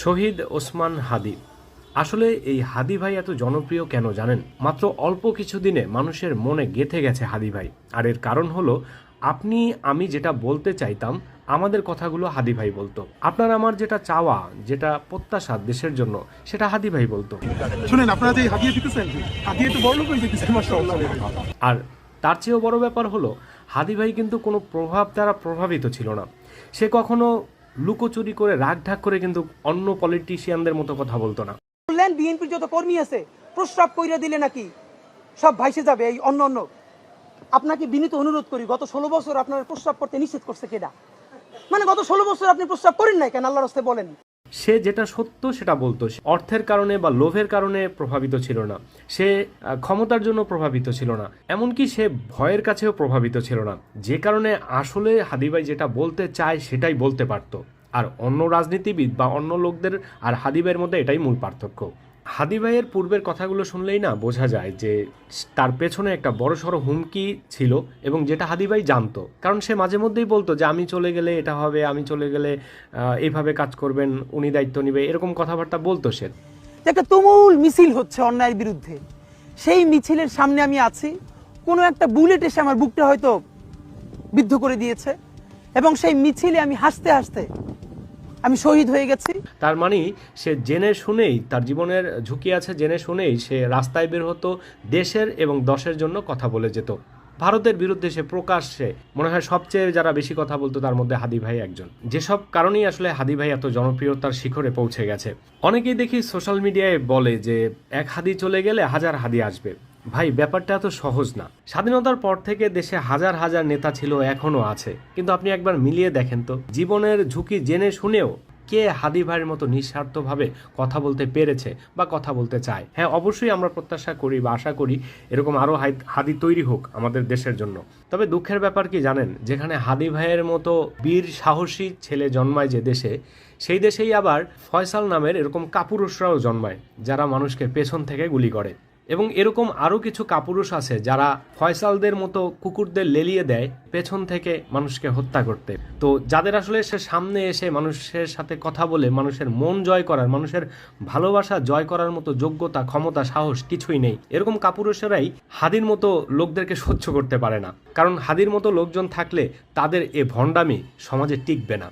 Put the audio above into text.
শহীদ ওসমান হাদি। আসলে এই হাদি ভাই এত জনপ্রিয় কেন জানেন? মাত্র অল্প কিছুদিনে মানুষের মনে গেঁথে গেছে হাদি ভাই। আর এর কারণ হলো আপনি আমি যেটা বলতে চাইতাম আমাদের কথাগুলো হাদি ভাই বলতো। আপনার আমার যেটা চাওয়া, যেটা প্রত্যাশা দেশের জন্য, সেটা হাদি ভাই বলতো। শুনেন, আপনারা যে হাদিয়া দিতেছেন, হাদিয়া তো বড় লোক হয়ে যেতেছে মাশাআল্লাহ। আর তার চেয়েও বড় ব্যাপার হলো হাদি ভাই কিন্তু কোনো প্রভাব দ্বারা প্রভাবিত ছিল না। সে কখনো লুকোচুরি করে রাগ ঢাক করে কিন্তু অন্য পলিটিশিয়ানদের মতো কথা বলতো না। বললেন বিএনপির যত কর্মী আছে প্রস্রাব কইরা দিলে নাকি সব ভাইসে যাবে এই অন্য অন্য। আপনাকে বিনীত অনুরোধ করি, গত 16 বছর আপনার প্রস্রাব করতে নিষেধ করছে কেডা? মানে গত 16 বছর আপনি প্রস্রাব করেন নাই কেন? আল্লাহর রাস্তায় বলেন। সে যেটা সত্য সেটা বলতো। অর্থের কারণে বা লোভের কারণে প্রভাবিত ছিল না, সে ক্ষমতার জন্য প্রভাবিত ছিল না, এমনকি সে ভয়ের কাছেও প্রভাবিত ছিল না। যে কারণে আসলে হাদি ভাই যেটা বলতে চায় সেটাই বলতে পারতো। আর অন্য রাজনীতিবিদ বা অন্য লোকদের আর হাদি ভাইয়ের মধ্যে এটাই মূল পার্থক্য। হাদি ভাইয়ের পূর্বের কথাগুলো শুনলেই না বোঝা যায় যে তার পেছনে একটা বড়সড় হুমকি ছিল, এবং যেটা হাদি ভাই জানতো। কারণ সে মাঝে মধ্যেই বলতো যে আমি চলে গেলে এটা হবে, আমি চলে গেলে এইভাবে কাজ করবেন, উনি দায়িত্ব নেবে, এরকম কথাবার্তা বলতো সে। একটা তুমুল মিছিল হচ্ছে অন্যায়ের বিরুদ্ধে, সেই মিছিলের সামনে আমি আছি, কোনো একটা বুলেট এসে আমার বুকটা হয়তো বিদ্ধ করে দিয়েছে, এবং সেই মিছিলে আমি হাসতে হাসতে আমি শহীদ হয়ে গেছি। তার মানে সে জেনে শুনেই, তার জীবনের ঝুঁকি আছে জেনে শুনেই সে রাস্তায় বের হতো, দেশের এবং দশের জন্য কথা বলে যেত। ভারতের বিরুদ্ধে সে প্রকাশ্যে, মনে হয় সবচেয়ে যারা বেশি কথা বলতো তার মধ্যে হাদি ভাই একজন। যেসব কারণেই আসলে হাদি ভাই এত জনপ্রিয়তার শিখরে পৌঁছে গেছে। অনেকেই দেখি সোশ্যাল মিডিয়ায় বলে যে এক হাদি চলে গেলে হাজার হাদি আসবে। ভাই, ব্যাপারটা এত সহজ না। স্বাধীনতার পর থেকে দেশে হাজার হাজার নেতা ছিল, এখনো আছে, কিন্তু আপনি একবার মিলিয়ে দেখেন তো, জীবনের ঝুঁকি জেনে শুনেও কে হাদি ভাইয়ের মতো নিঃস্বার্থভাবে কথা বলতে পেরেছে বা কথা বলতে চায়? হ্যাঁ, অবশ্যই আমরা প্রত্যাশা করি বা আশা করি এরকম আরও হাদি তৈরি হোক আমাদের দেশের জন্য। তবে দুঃখের ব্যাপার কি জানেন, যেখানে হাদি ভাইয়ের মতো বীর সাহসী ছেলে জন্মায় যে দেশে, সেই দেশেই আবার ফয়সাল নামের এরকম কাপুরুষরাও জন্মায়, যারা মানুষকে পেছন থেকে গুলি করে। এবং এরকম আরও কিছু কাপুরুষ আছে যারা ফয়সালদের মতো কুকুরদের লেলিয়ে দেয় পেছন থেকে মানুষকে হত্যা করতে। তো যাদের আসলে সে সামনে এসে মানুষের সাথে কথা বলে মানুষের মন জয় করার, মানুষের ভালোবাসা জয় করার মতো যোগ্যতা, ক্ষমতা, সাহস কিছুই নেই, এরকম কাপুরুষেরাই হাদির মতো লোকদেরকে সহ্য করতে পারে না। কারণ হাদির মতো লোকজন থাকলে তাদের এ ভণ্ডামি সমাজে টিকবে না।